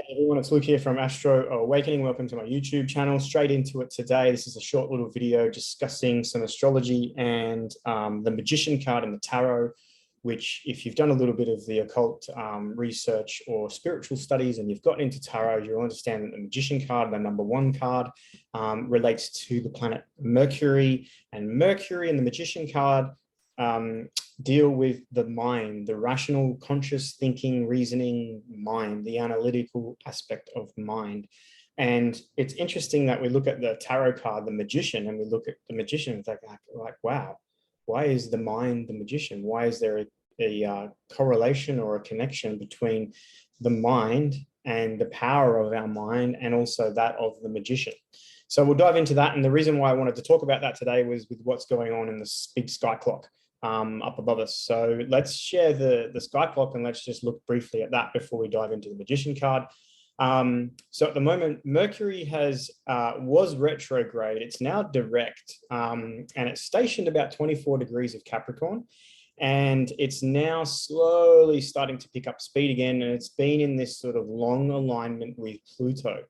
Hey everyone, it's Luke here from Astro Awakening. Welcome to my YouTube channel. Straight into it today. This is a short little video discussing some astrology and the magician card in the tarot, which if you've done a little bit of the occult research or spiritual studies and you've gotten into tarot, you'll understand that the magician card, the number one card, relates to the planet Mercury, and Mercury and the magician card deal with the mind, the rational, conscious thinking, reasoning mind, the analytical aspect of mind. And it's interesting that we look at the tarot card, the magician, and we look at the magician, it's like wow, why is the mind the magician? Why is there a correlation or a connection between the mind and the power of our mind and also that of the magician? So we'll dive into that. And the reason why I wanted to talk about that today was with what's going on in this big sky clock up above us. So let's share the sky clock and let's just look briefly at that before we dive into the magician card. So at the moment, Mercury was retrograde. It's now direct, and it's stationed about 24 degrees of Capricorn. And it's now slowly starting to pick up speed again. And it's been in this sort of long alignment with Pluto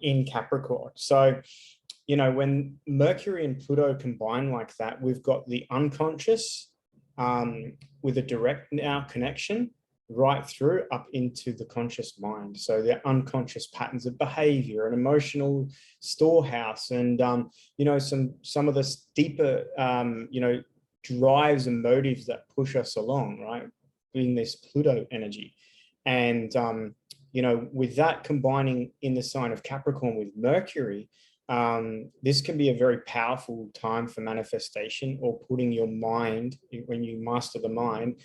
in Capricorn. So, you know, when Mercury and Pluto combine like that, we've got the unconscious with a direct now connection right through up into the conscious mind. So the unconscious patterns of behavior and emotional storehouse and, you know, some of the deeper, you know, drives and motives that push us along, right? In this Pluto energy. And, you know, with that combining in the sign of Capricorn with Mercury, this can be a very powerful time for manifestation or putting your mind, when you master the mind,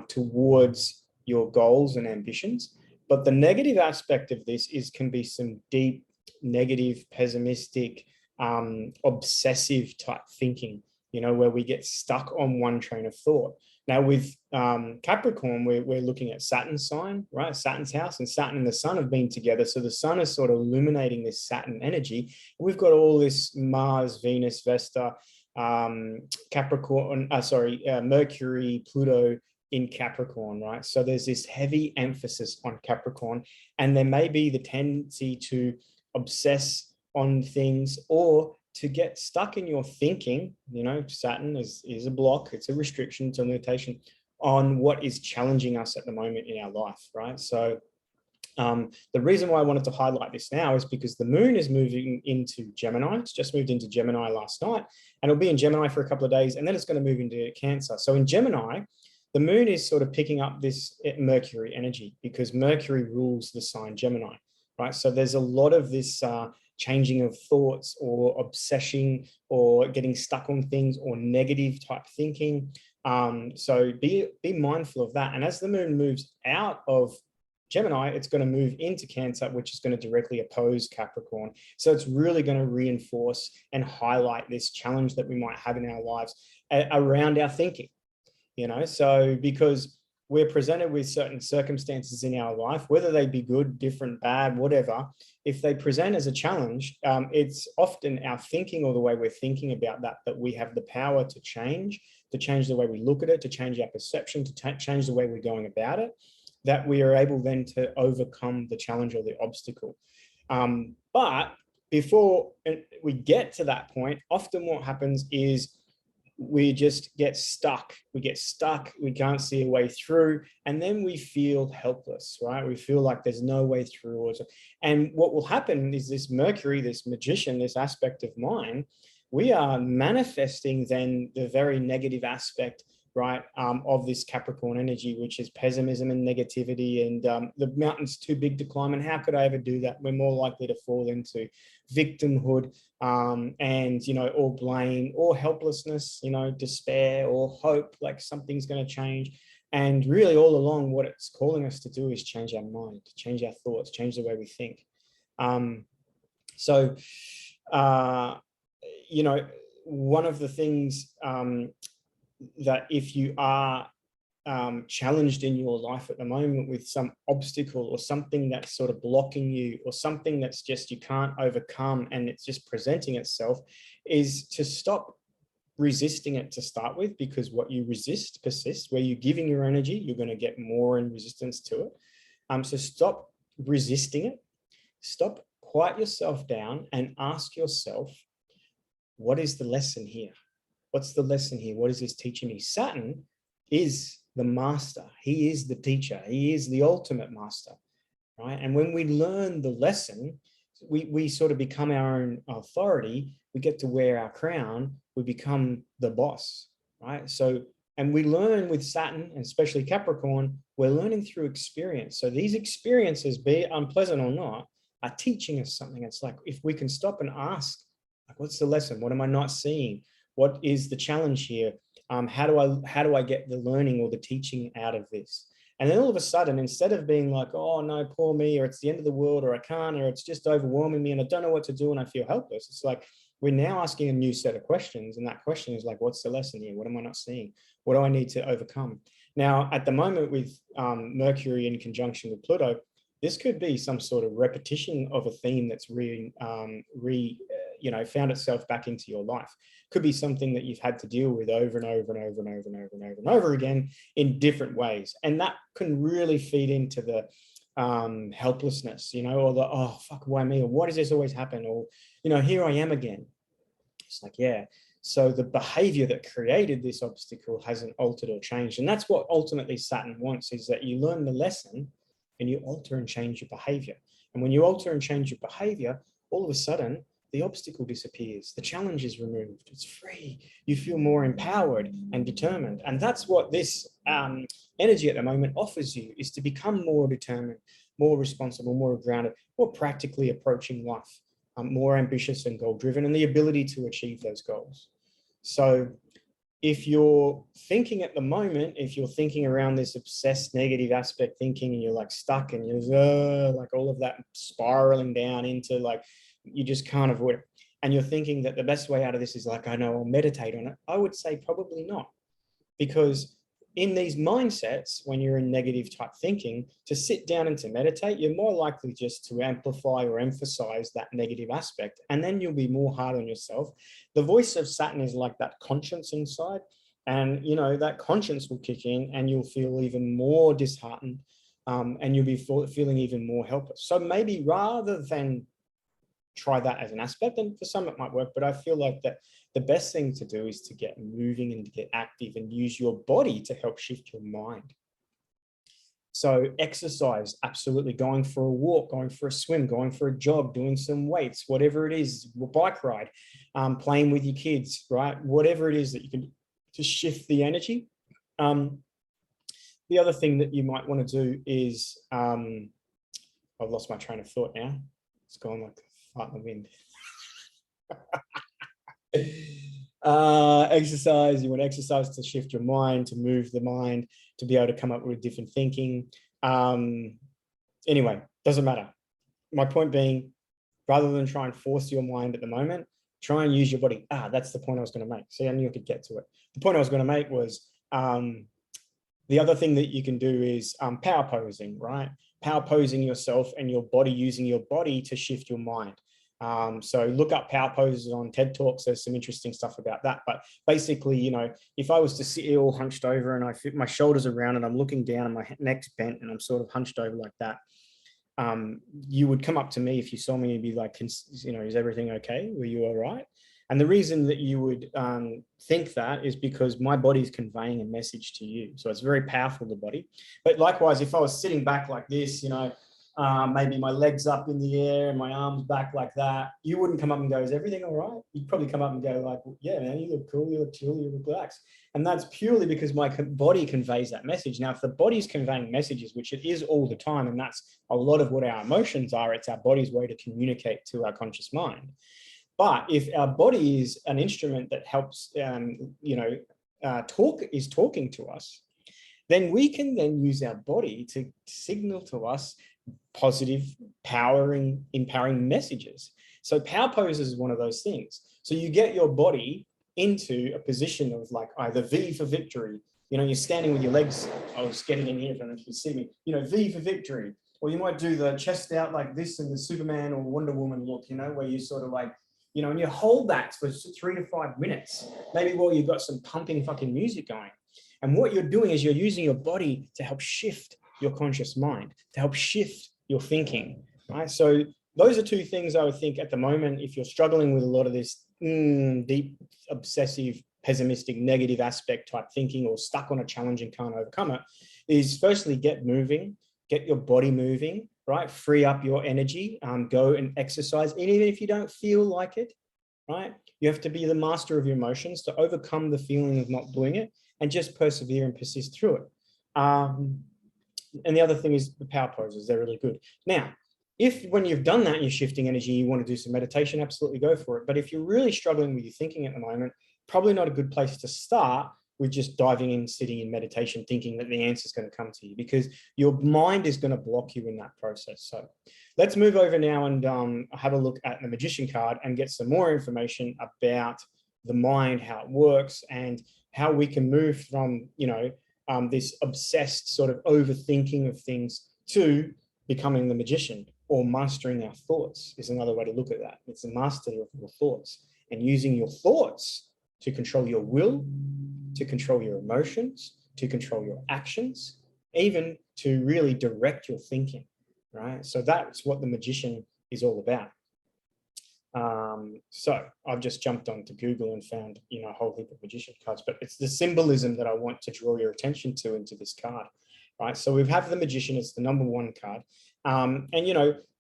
towards your goals and ambitions. But the negative aspect of this can be some deep, negative, pessimistic, obsessive type thinking, you know, where we get stuck on one train of thought. Now with Capricorn, we're looking at Saturn's sign, right? Saturn's house, and Saturn and the sun have been together. So the sun is sort of illuminating this Saturn energy. We've got all this Mars, Venus, Vesta, Mercury, Pluto in Capricorn, right? So there's this heavy emphasis on Capricorn, and there may be the tendency to obsess on things or to get stuck in your thinking. You know, Saturn is a block, it's a restriction, it's a limitation on what is challenging us at the moment in our life, right? So the reason why I wanted to highlight this now is because the moon is moving into Gemini. It's just moved into Gemini last night, and it'll be in Gemini for a couple of days, and then it's going to move into Cancer. So in Gemini, the moon is sort of picking up this Mercury energy because Mercury rules the sign Gemini, right? So there's a lot of this changing of thoughts or obsession or getting stuck on things or negative type thinking. So be mindful of that. And as the moon moves out of Gemini, it's going to move into Cancer, which is going to directly oppose Capricorn. So it's really going to reinforce and highlight this challenge that we might have in our lives around our thinking, you know, so because we're presented with certain circumstances in our life, whether they be good, different, bad, whatever. If they present as a challenge, it's often our thinking or the way we're thinking about that we have the power to change the way we look at it, to change our perception, to change the way we're going about it, that we are able then to overcome the challenge or the obstacle. But before we get to that point, often what happens is we just get stuck. We can't see a way through, and then we feel helpless, right? We feel like there's no way through. And what will happen is this Mercury, this magician, this aspect of mine, we are manifesting then the very negative aspect, right, of this Capricorn energy, which is pessimism and negativity, and the mountain's too big to climb, and how could I ever do that? We're more likely to fall into victimhood, and, you know, or blame or helplessness, you know, despair or hope, like something's going to change. And really all along what it's calling us to do is change our mind, change our thoughts, change the way we think. You know, one of the things that if you are challenged in your life at the moment with some obstacle or something that's sort of blocking you or something that's just you can't overcome and it's just presenting itself, is to stop resisting it to start with, because what you resist persists. Where you're giving your energy, you're going to get more in resistance to it. So stop resisting it. Stop, quiet yourself down and ask yourself, what is the lesson here? What's the lesson here? What is this teaching me? Saturn is the master. He is the teacher. He is the ultimate master, right? And when we learn the lesson, we sort of become our own authority. We get to wear our crown. We become the boss, right? So, and we learn with Saturn, and especially Capricorn, we're learning through experience. So these experiences, be it unpleasant or not, are teaching us something. It's like, if we can stop and ask, like, what's the lesson? What am I not seeing? What is the challenge here? How do I get the learning or the teaching out of this? And then all of a sudden, instead of being like, oh no, poor me, or it's the end of the world, or I can't, or it's just overwhelming me and I don't know what to do and I feel helpless. It's like, we're now asking a new set of questions. And that question is like, what's the lesson here? What am I not seeing? What do I need to overcome? Now, at the moment with Mercury in conjunction with Pluto, this could be some sort of repetition of a theme that's found itself back into your life. Could be something that you've had to deal with over and over and over and over and over and over and over again in different ways. And that can really feed into the helplessness, or the, oh, fuck, why me? Or why does this always happen? Or, here I am again. It's like, yeah. So the behavior that created this obstacle hasn't altered or changed. And that's what ultimately Saturn wants, is that you learn the lesson and you alter and change your behavior. And when you alter and change your behavior, all of a sudden, the obstacle disappears. The challenge is removed. It's free. You feel more empowered and determined. And that's what this energy at the moment offers you, is to become more determined, more responsible, more grounded, more practically approaching life, more ambitious and goal-driven, and the ability to achieve those goals. So if you're thinking at the moment, if you're thinking around this obsessed negative aspect thinking, and you're like stuck and you're like all of that spiraling down into like, you just can't avoid it, and you're thinking that the best way out of this is like, I know, I'll meditate on it, I would say probably not. Because in these mindsets, when you're in negative type thinking, to sit down and to meditate, you're more likely just to amplify or emphasize that negative aspect. And then you'll be more hard on yourself. The voice of Saturn is like that conscience inside. And, that conscience will kick in and you'll feel even more disheartened, and you'll be feeling even more helpless. So maybe rather than try that as an aspect, and for some it might work, but I feel like that the best thing to do is to get moving and to get active and use your body to help shift your mind. So exercise, absolutely. Going for a walk, going for a swim, going for a jog, doing some weights, whatever it is, a bike ride, playing with your kids, right? Whatever it is that you can do to shift the energy. The other thing that you might want to do is, I've lost my train of thought now. It's gone like fart in the wind. Exercise, you want exercise to shift your mind, to move the mind, to be able to come up with different thinking. Anyway, doesn't matter. My point being, rather than try and force your mind at the moment, try and use your body. That's the point I was going to make. See, I knew I could get to it. The point I was going to make was, the other thing that you can do is power posing, right? Power posing yourself and your body, using your body to shift your mind. So look up power poses on TED Talks. There's some interesting stuff about that. But basically, if I was to sit here all hunched over and I fit my shoulders around and I'm looking down and my neck's bent and I'm sort of hunched over like that, you would come up to me if you saw me and be like, is everything okay? Were you all right? And the reason that you would think that is because my body's conveying a message to you. So it's very powerful, the body. But likewise, if I was sitting back like this, maybe my legs up in the air and my arms back like that, you wouldn't come up and go, is everything all right? You'd probably come up and go like, yeah, man, you look cool, you look chill, you look relaxed. And that's purely because my body conveys that message. Now, if the body's conveying messages, which it is all the time, and that's a lot of what our emotions are, it's our body's way to communicate to our conscious mind. But if our body is an instrument that helps, is talking to us, then we can then use our body to signal to us positive, empowering messages. So power poses is one of those things. So you get your body into a position of like either V for victory. You're standing with your legs. I was getting in here if you can see me. V for victory. Or you might do the chest out like this in the Superman or Wonder Woman look, where you sort of like, and you hold that for 3 to 5 minutes, maybe while you've got some pumping fucking music going. And what you're doing is you're using your body to help shift your conscious mind, to help shift your thinking, right? So those are two things I would think at the moment, if you're struggling with a lot of this deep, obsessive, pessimistic, negative aspect type thinking, or stuck on a challenge and can't overcome it, is firstly, get moving, get your body moving, right? Free up your energy, go and exercise. And even if you don't feel like it, right? You have to be the master of your emotions to overcome the feeling of not doing it and just persevere and persist through it. And the other thing is the power poses. They're really good. Now, if when you've done that, you're shifting energy, you want to do some meditation, absolutely go for it. But if you're really struggling with your thinking at the moment, probably not a good place to start with just diving in, sitting in meditation, thinking that the answer is going to come to you, because your mind is going to block you in that process. So let's move over now and have a look at the Magician card and get some more information about the mind, how it works, and how we can move from, this obsessed sort of overthinking of things to becoming the magician, or mastering our thoughts is another way to look at that. It's the mastery of your thoughts, and using your thoughts to control your will, to control your emotions, to control your actions, even to really direct your thinking, right? So that's what the magician is all about. So I've just jumped onto Google and found, a whole heap of magician cards, but it's the symbolism that I want to draw your attention to into this card, right? So we have the magician, it's the #1 card. And,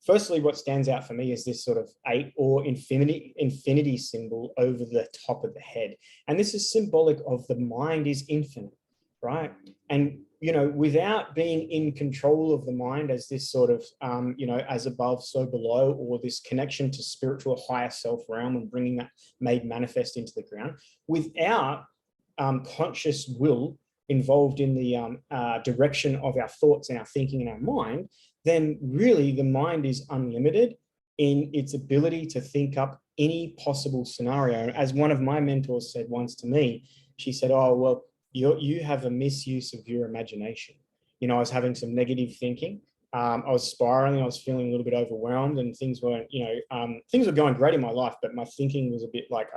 firstly, what stands out for me is this sort of 8 or infinity symbol over the top of the head. And this is symbolic of the mind is infinite, right? And, without being in control of the mind as this sort of, as above, so below, or this connection to spiritual higher self realm and bringing that made manifest into the ground, without conscious will involved in the direction of our thoughts and our thinking and our mind, then really the mind is unlimited in its ability to think up any possible scenario. As one of my mentors said once to me, she said, "Oh, well, you have a misuse of your imagination." I was having some negative thinking. I was spiraling. I was feeling a little bit overwhelmed, and things weren't, things were going great in my life, but my thinking was a bit like,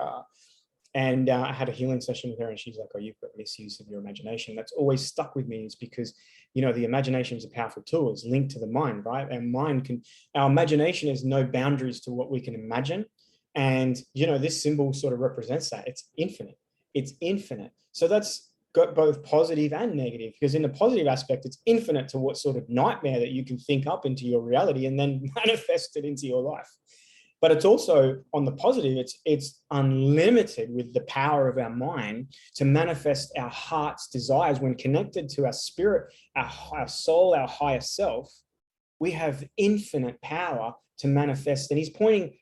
And I had a healing session with her, and she's like, "Oh, you've got misuse of your imagination." That's always stuck with me, is because, the imagination is a powerful tool. It's linked to the mind, right? Our imagination has no boundaries to what we can imagine. And, this symbol sort of represents that. It's infinite. It's infinite. So that's got both positive and negative, because in the positive aspect, it's infinite to what sort of nightmare that you can think up into your reality and then manifest it into your life. But it's also, on the positive, it's unlimited with the power of our mind to manifest our heart's desires. When connected to our spirit, our soul, our higher self, we have infinite power to manifest. And he's pointing,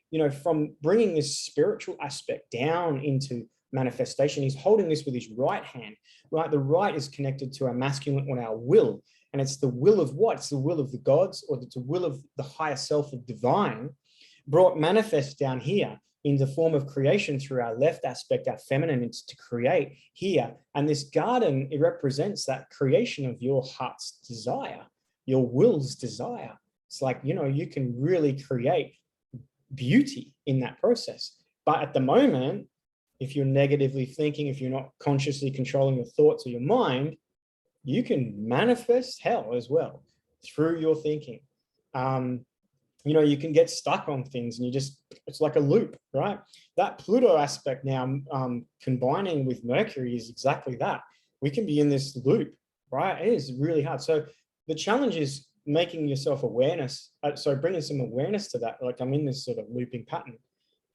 from bringing this spiritual aspect down into manifestation, he's holding this with his right hand, right? The right is connected to our masculine, or our will. And it's the will of what? It's the will of the gods, or it's the will of the higher self of divine, brought manifest down here in the form of creation through our left aspect, our feminine. It's to create here. And this garden, it represents that creation of your heart's desire, your will's desire. It's like, you can really create beauty in that process. But at the moment, if you're negatively thinking, if you're not consciously controlling your thoughts or your mind, you can manifest hell as well through your thinking. You can get stuck on things, and it's like a loop, right? That Pluto aspect now, combining with Mercury, is exactly that. We can be in this loop, right? It is really hard. So the challenge is making yourself awareness. Bringing some awareness to that. Like, I'm in this sort of looping pattern,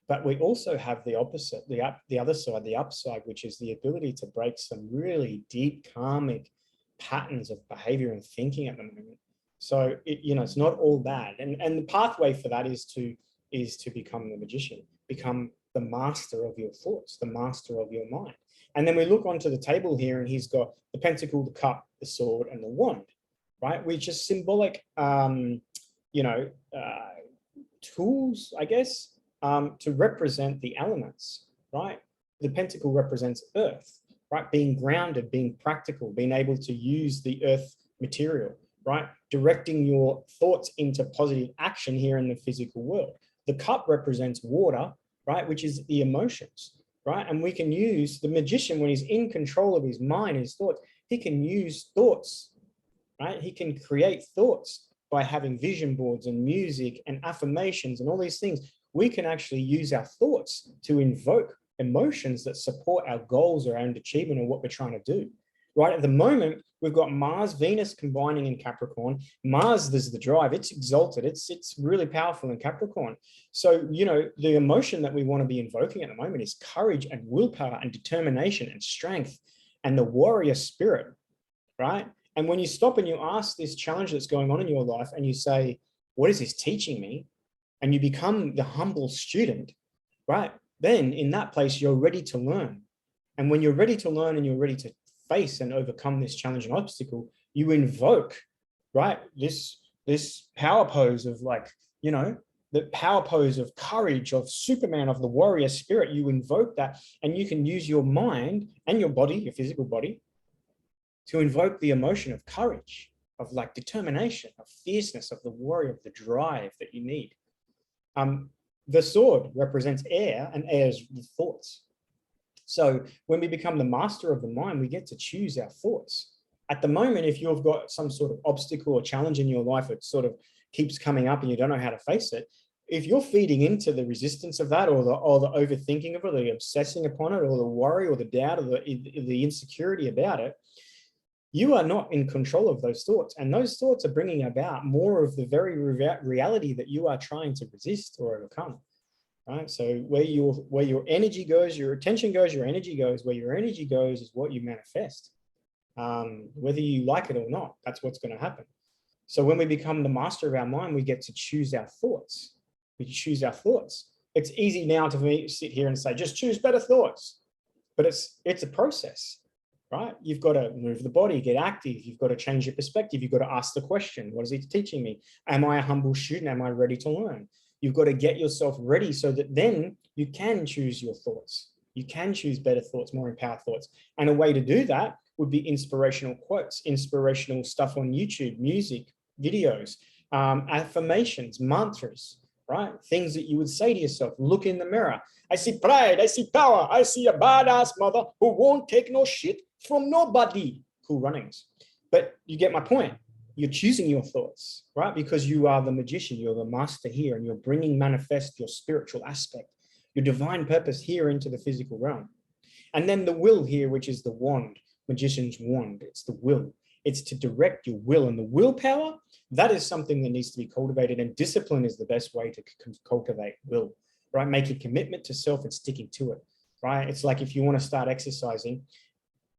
but we also have the opposite, the other side, the upside, which is the ability to break some really deep karmic patterns of behavior and thinking at the moment. So it's not all bad, and the pathway for that is to become the magician, become the master of your thoughts, the master of your mind. And then we look onto the table here, and he's got the pentacle, the cup, the sword, and the wand, right? Which is symbolic, tools, I guess, to represent the elements, right? The pentacle represents earth, right? Being grounded, being practical, being able to use the earth material, right? Directing your thoughts into positive action here in the physical world. The cup represents water, right? Which is the emotions, right? And we can use the magician, when he's in control of his mind, his thoughts, he can use thoughts, right? He can create thoughts by having vision boards and music and affirmations and all these things, we can actually use our thoughts to invoke emotions that support our goals or our own achievement or what we're trying to do. Right at the moment, we've got Mars, Venus combining in Capricorn. Mars is the drive. It's exalted. It's really powerful in Capricorn. So, you know, the emotion that we want to be invoking at the moment is courage and willpower and determination and strength and the warrior spirit, right? And when you stop and you ask this challenge that's going on in your life and you say, what is this teaching me? And you become the humble student, right? Then in that place, you're ready to learn. And when you're ready to learn and you're ready to face and overcome this challenging obstacle, you invoke, right, this power pose of, like, you know, the power pose of courage, of Superman, of the warrior spirit. You invoke that, and you can use your mind and your body, your physical body, to invoke the emotion of courage, of like determination, of fierceness, of the warrior, of the drive that you need. The sword represents air, and air is the thoughts. So when we become the master of the mind, we get to choose our thoughts. At the moment, if you've got some sort of obstacle or challenge in your life, it sort of keeps coming up and you don't know how to face it. If you're feeding into the resistance of that, or the overthinking of it, or the obsessing upon it, or the worry or the doubt, or the insecurity about it, you are not in control of those thoughts. And those thoughts are bringing about more of the very reality that you are trying to resist or overcome. Right? So where your energy goes, your attention goes, your energy goes. Where your energy goes is what you manifest. Whether you like it or not, that's what's going to happen. So when we become the master of our mind, we get to choose our thoughts. We choose our thoughts. It's easy now to sit here and say, just choose better thoughts. But it's a process, right? You've got to move the body, get active. You've got to change your perspective. You've got to ask the question, what is it teaching me? Am I a humble student? Am I ready to learn? You've got to get yourself ready so that then you can choose your thoughts. You can choose better thoughts, more empowered thoughts. And a way to do that would be inspirational quotes, inspirational stuff on YouTube, music, videos, affirmations, mantras, right? Things that you would say to yourself. Look in the mirror. I see pride. I see power. I see a badass mother who won't take no shit from nobody. Cool runnings. But you get my point. You're choosing your thoughts, right? Because you are the magician, you're the master here, and you're bringing manifest your spiritual aspect, your divine purpose here into the physical realm. And then the will here, which is the wand, magician's wand, it's the will. It's to direct your will, and the willpower, that is something that needs to be cultivated, and discipline is the best way to cultivate will, right? Making commitment to self and sticking to it, right? It's like if you want to start exercising,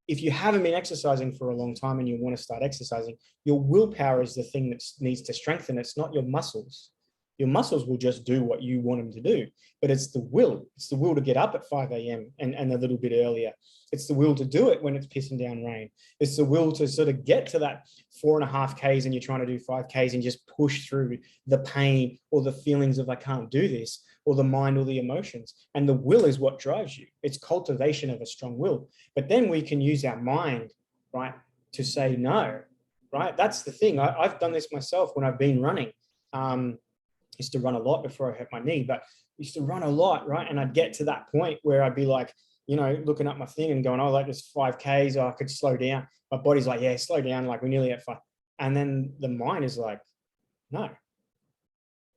if you haven't been exercising for a long time and you want to start exercising, your willpower is the thing that needs to strengthen. It's not your muscles. Your muscles will just do what you want them to do, but it's the will. It's the will to get up at 5 a.m. and a little bit earlier. It's the will to do it when it's pissing down rain. It's the will to sort of get to that 4.5 Ks and you're trying to do 5 Ks and just push through the pain or the feelings of I can't do this, or the mind or the emotions. And the will is what drives you. It's cultivation of a strong will. But then we can use our mind, right, to say no, right? That's the thing. I've done this myself when I've been running. Used to run a lot before I hurt my knee, but used to run a lot, right? And I'd get to that point where I'd be like, you know, looking at my thing and going, oh, like this 5 Ks, oh, I could slow down. My body's like, yeah, slow down. Like we're nearly at 5. And then the mind is like, no,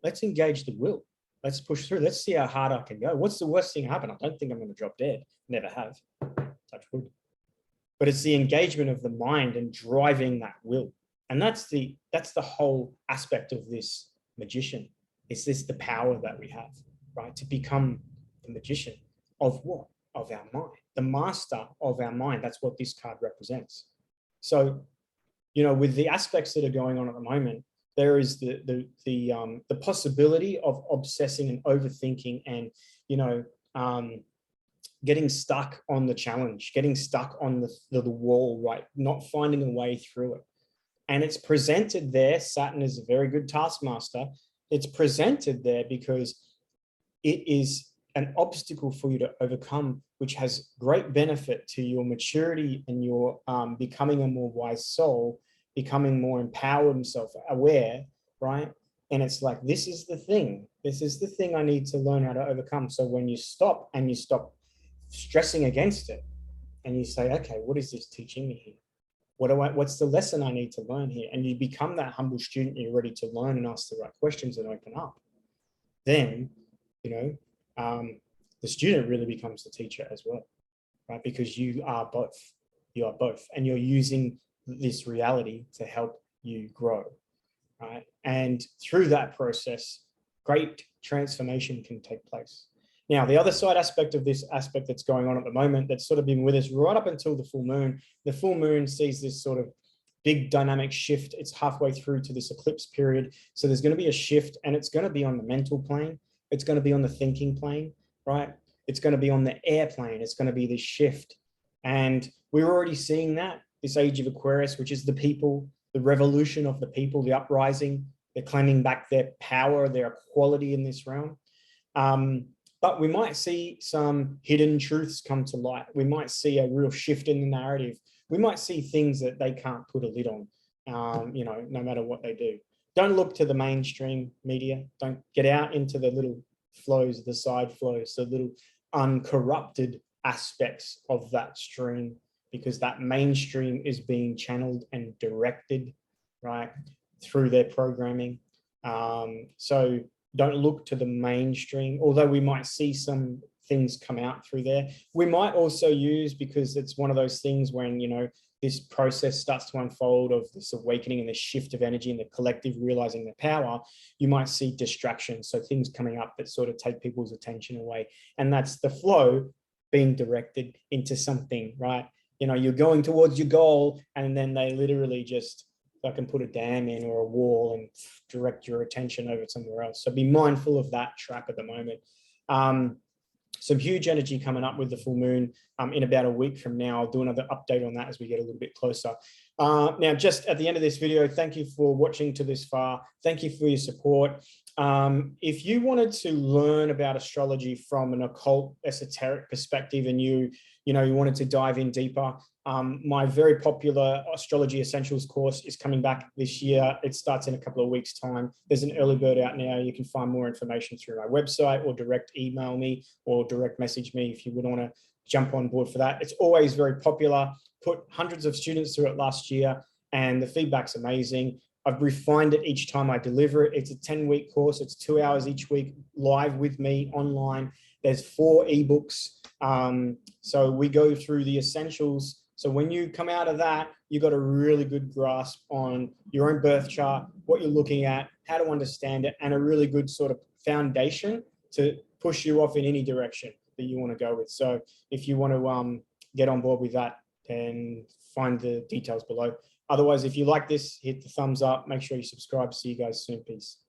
let's engage the will. Let's push through. Let's see how hard I can go. What's the worst thing happen? I don't think I'm going to drop dead. Never have. Touch wood. But it's the engagement of the mind and driving that will. And that's the whole aspect of this magician. Is this the power that we have, right? To become the magician of what? Of our mind, the master of our mind. That's what this card represents. So, you know, with the aspects that are going on at the moment, there is the possibility of obsessing and overthinking and, you know, getting stuck on the challenge, getting stuck on the wall, right? Not finding a way through it. And it's presented there. Saturn is a very good taskmaster. It's presented there because it is an obstacle for you to overcome, which has great benefit to your maturity and your becoming a more wise soul, becoming more empowered and self-aware, right? And it's like, this is the thing. This is the thing I need to learn how to overcome. So when you stop and you stop stressing against it and you say, okay, what is this teaching me here? What's the lesson I need to learn here? And you become that humble student, you're ready to learn and ask the right questions and open up. Then, you know, the student really becomes the teacher as well, right? Because you are both. You are both, and you're using this reality to help you grow, right? And through that process, great transformation can take place. Now, the other side aspect of this aspect that's going on at the moment, that's sort of been with us right up until the full moon sees this sort of big dynamic shift. It's halfway through to this eclipse period. So there's going to be a shift, and it's going to be on the mental plane. It's going to be on the thinking plane, right? It's going to be on the air plane. It's going to be this shift. And we're already seeing that, this age of Aquarius, which is the people, the revolution of the people, the uprising. They're claiming back their power, their equality in this realm. But we might see some hidden truths come to light. We might see a real shift in the narrative. We might see things that they can't put a lid on, you know, no matter what they do. Don't look to the mainstream media. Don't get out into the little flows, the side flows, the little uncorrupted aspects of that stream, because that mainstream is being channeled and directed, right, through their programming. So don't look to the mainstream, although we might see some things come out through there. We might also use, because it's one of those things when, you know, this process starts to unfold of this awakening and the shift of energy and the collective realizing their power, you might see distractions. So things coming up that sort of take people's attention away. And that's the flow being directed into something, right? You know, you're going towards your goal, and then they literally just can put a dam in or a wall and direct your attention over somewhere else. So be mindful of that trap at the moment. Some huge energy coming up with the full moon in about a week from now. I'll do another update on that as we get a little bit closer. Now, just at the end of this video, thank you for watching to this far. Thank you for your support. If you wanted to learn about astrology from an occult esoteric perspective, and you wanted to dive in deeper, my very popular Astrology Essentials course is coming back this year. It starts in a couple of weeks' time. There's an early bird out now. You can find more information through my website, or direct email me, or direct message me if you would want to jump on board for that. It's always very popular. Put hundreds of students through it last year, and the feedback's amazing. I've refined it each time I deliver it. It's a 10-week course. It's 2 hours each week live with me online. There's 4 ebooks. So we go through the essentials. So when you come out of that, you've got a really good grasp on your own birth chart, what you're looking at, how to understand it, and a really good sort of foundation to push you off in any direction that you want to go with. So if you want to get on board with that, then find the details below. Otherwise, if you like this, hit the thumbs up. Make sure you subscribe. See you guys soon. Peace.